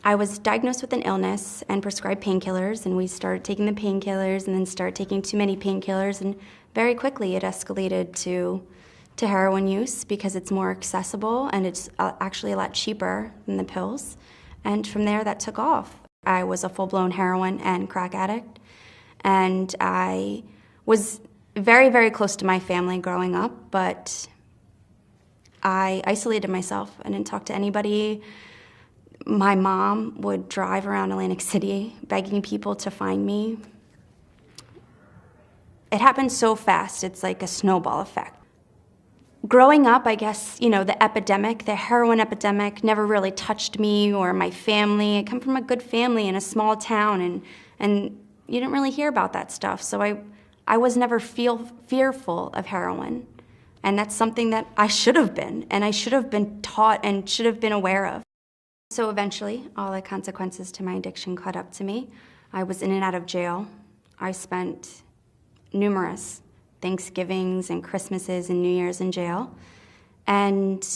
I was diagnosed with an illness and prescribed painkillers, and we started taking the painkillers and then started taking too many painkillers, and very quickly it escalated to heroin use because it's more accessible and it's actually a lot cheaper than the pills. And from there, that took off. I was a full-blown heroin and crack addict, and I was very, very close to my family growing up, but I isolated myself. I didn't talk to anybody. My mom would drive around Atlantic City begging people to find me. It happened so fast, it's like a snowball effect. Growing up, I guess, the epidemic, the heroin epidemic, never really touched me or my family. I come from a good family in a small town, and you didn't really hear about that stuff. So I was never fearful of heroin. And that's something that I should have been, and I should have been taught and should have been aware of. So eventually, all the consequences to my addiction caught up to me. I was in and out of jail. I spent numerous Thanksgivings and Christmases and New Year's in jail. And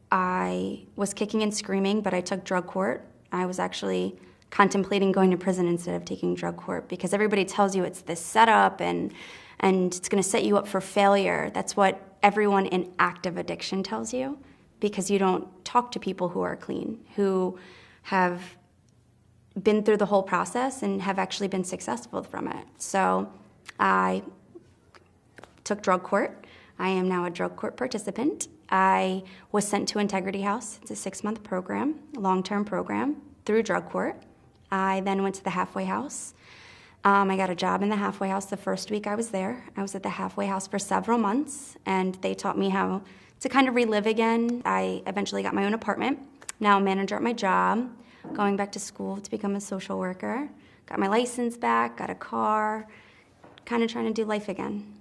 I was kicking and screaming, but I took drug court. I was actually contemplating going to prison instead of taking drug court because everybody tells you it's this setup and it's going to set you up for failure. That's what everyone in active addiction tells you because you don't talk to people who are clean, who have been through the whole process and have actually been successful from it. So I took drug court. I am now a drug court participant. I was sent to Integrity House. It's a 6-month program, a long-term program through drug court. I then went to the halfway house. I got a job in the halfway house the first week I was there. I was at the halfway house for several months, and they taught me how to kind of relive again. I eventually got my own apartment. Now I'm a manager at my job, going back to school to become a social worker. Got my license back, got a car, kind of trying to do life again.